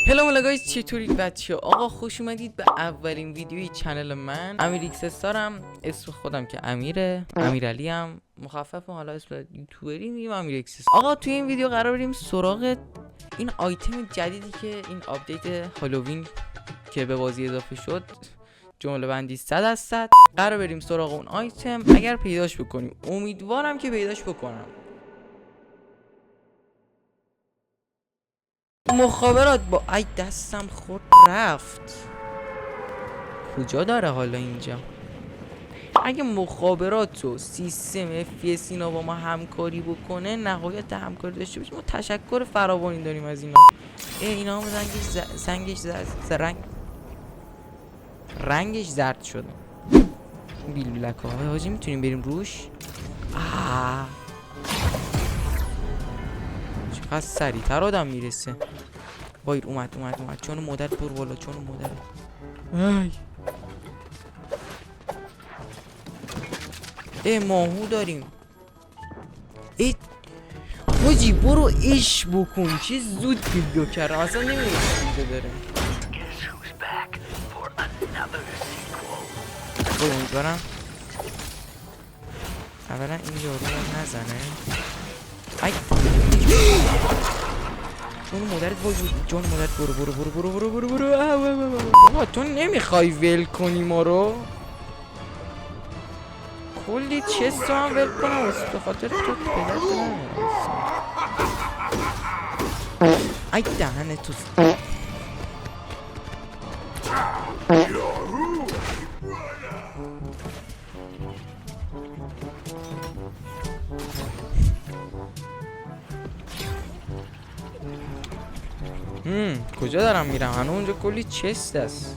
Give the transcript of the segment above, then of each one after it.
هلو گایز، چطورید بچه؟ آقا خوش اومدید به اولین ویدیوی چنل من. امیر ایکس استارم، اسم خودم که امیره، امیرعلی هم مخفف، حالا اسم یوتیوبری میگیم امیر ایکس. آقا توی این ویدیو قرار بریم سراغ این آیتم جدیدی که این آپدیت هالووین که به بازی اضافه شد، جمله بندی 100%. قرار بریم سراغ اون آیتم، اگر پیداش بکنیم. امیدوارم که پیداش بکنم. مخابرات با ای دستم خورد رفت. کجا داره حالا اینجا؟ اگه مخابرات و سیستم FPS اینا با ما همکاری بکنه، نهایت همکاری داشته باشیم، ما تشکر فراوانی داریم از اینا. اینا هم رنگش زرد شده. بیلولک ها حاجی، میتونیم بریم روش. چقدر سریعتر آدم میرسه. باید اومد چون مدت برو بالا، چون مدت ماهو داریم. حاجی برو ایش بکن، چه زود ویدیو کردم، اصلا نمیدونم چیزه داره. امیدوارم اولا این یارو رو نزنه. ای جون مادرت جون مادرت برو. بابا تو نمیخوای ول کنی ما رو؟ کلی چستو هم ول کنم به خاطر تو پدرت ای دهنه تو. کجا دارم میرم؟ هنو اونجا کلی چست است.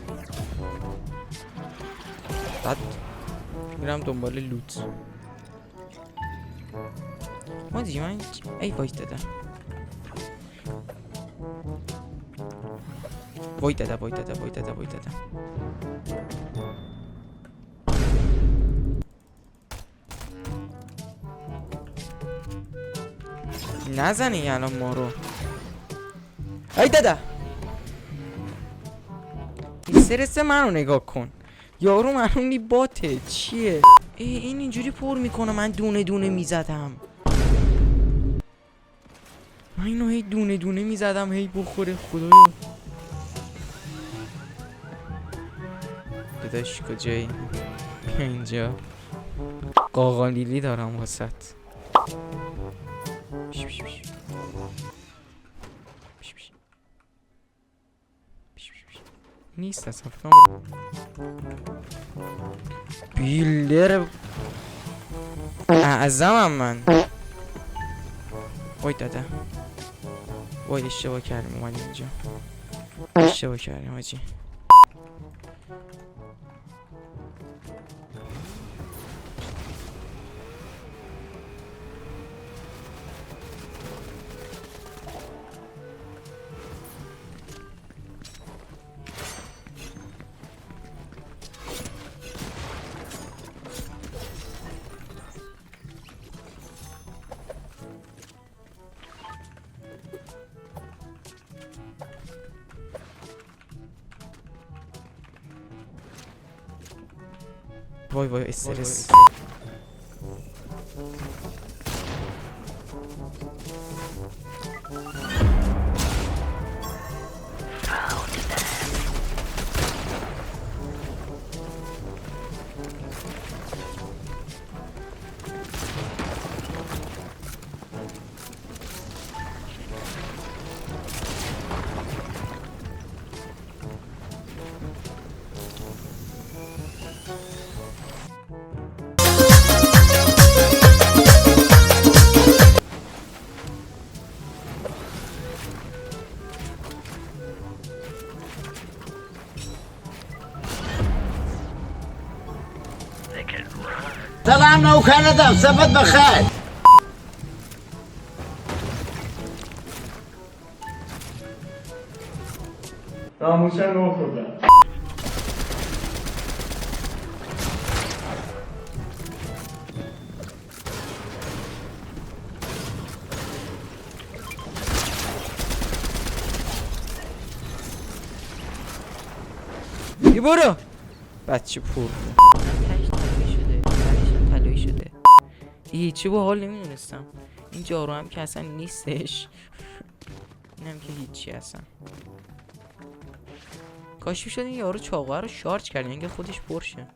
بعد میرم دنبال لوت. ما دیگه من ای وایت دادم. نزنی الان ما رو. ای دادا این سرس منو نگاه کن. یارو منونی باته چیه؟ این اینجوری پر میکنه، من دونه دونه میزدم. من اینو هی دونه دونه میزدم هی بخوره. خدایا داداش کجایی؟ اینجا قاقالیلی دارم واسط. نیست اصلا بیلدر اعظمم من. وای داده، وای اشتباه کردیم اومدیم اینجا، اشتباه کردیم حاجی. وای استرس. سلام نوکرتم، صبت بخیر. ناموسن نو خوردم. بی برو بچه پر تهش طلایی شده تهش طلایی شده هیچی با حال نمیدونستم این جارو هم که اصلا نیستش اینم که هیچی اصلا کاش میشد این یارو چاقوه رو شارژ کرد اینکه خودش پرشه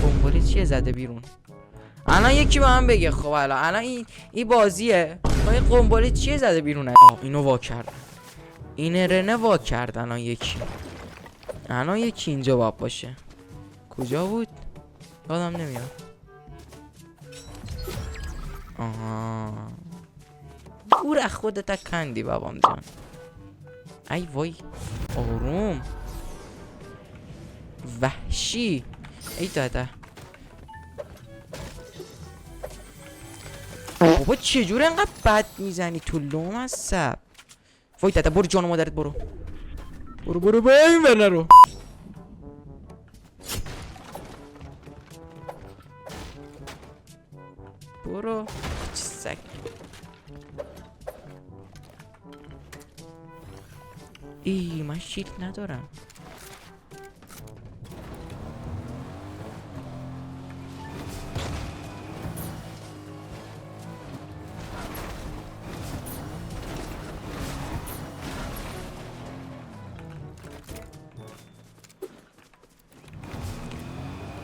قنبله چیه زده بیرون الان یکی به من بگه خب الان این بازیه این قنبله چیه زده بیرونه اینو وا کرد این رنه وا کرد الان یکی اینجا باید باشه کجا بود یادم نمیاد آها دور از خودت کندی بابام جان ای وای آروم وحشی ای داده بابا چجور انقدر بد میزنی تو لوم از سب وای داده برو جان مادرت برو با این ورنه رو برو چه سگ من شیلد ندارم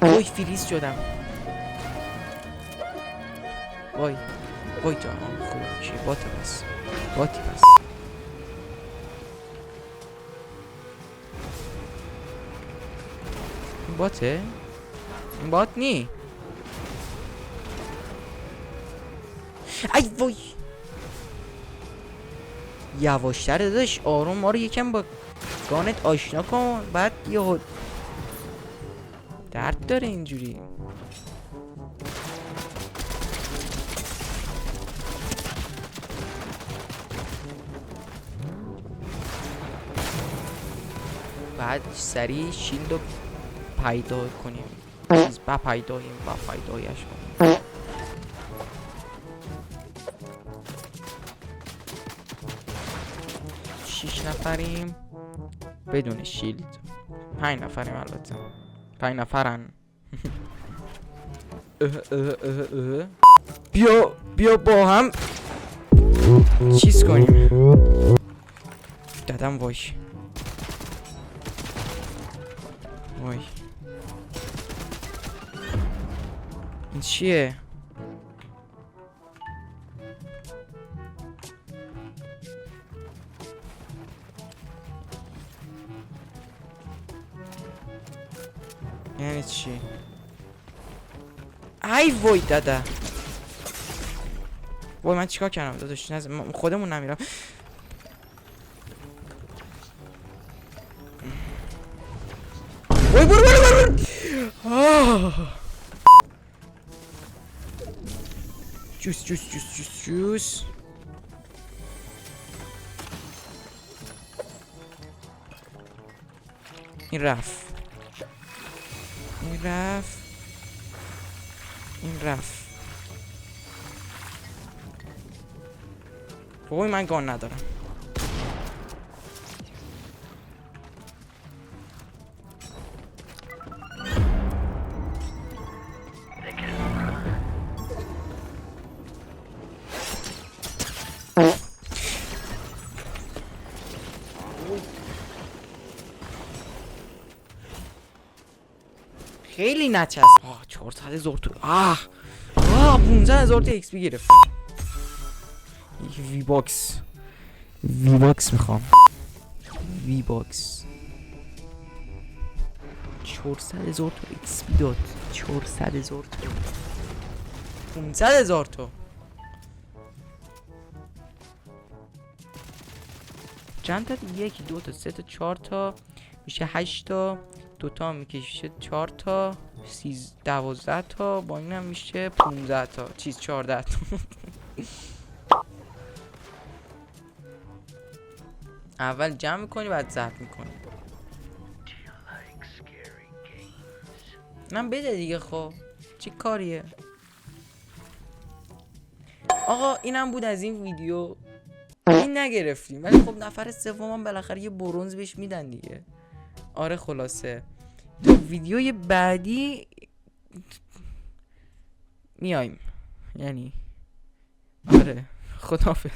وای فریز شدم وای جان خوب چی باتی پس این باته؟ این بات نی؟ ای وای یواشتر داداش آروم ما رو یکم با گانت آشنا کن بعد یهو درد داره اینجوری بعد سریع شیلد رو پیدا کنیم چیز پیدایش کنیم 6 نفریم بدون شیلد 5 نفریم البته 5 نفرن بیا با هم چیز کنیم دادم وای این چیه یعنی چی ای وای دادا وای من چیکار کردم داداش خودمون نمیرم وای برو جوس این رفت وای من گان ندارم خیلی نچست 400,000 تو 15,000 تا ایکس پی گرفتم وی باکس میخوام وی باکس 400,000 تا ایکس پی داد 400,000 تا 500,000 تا چند تا 1 2 تا 3 تا 4 تا میشه 8 تا 2 تا میکشه 4 تا 12 تا با این هم میشه 15 تا 14 تا اول جمع میکنی بعد ضبط میکنی من بده دیگه خب چی کاریه آقا اینم بود از این ویدیو این نگرفتیم، ولی خب نفر سوم بالاخره یه برنز بهش میدن دیگه. آره خلاصه تا ویدیوی بعدی میایم، یعنی آره خداحافظ.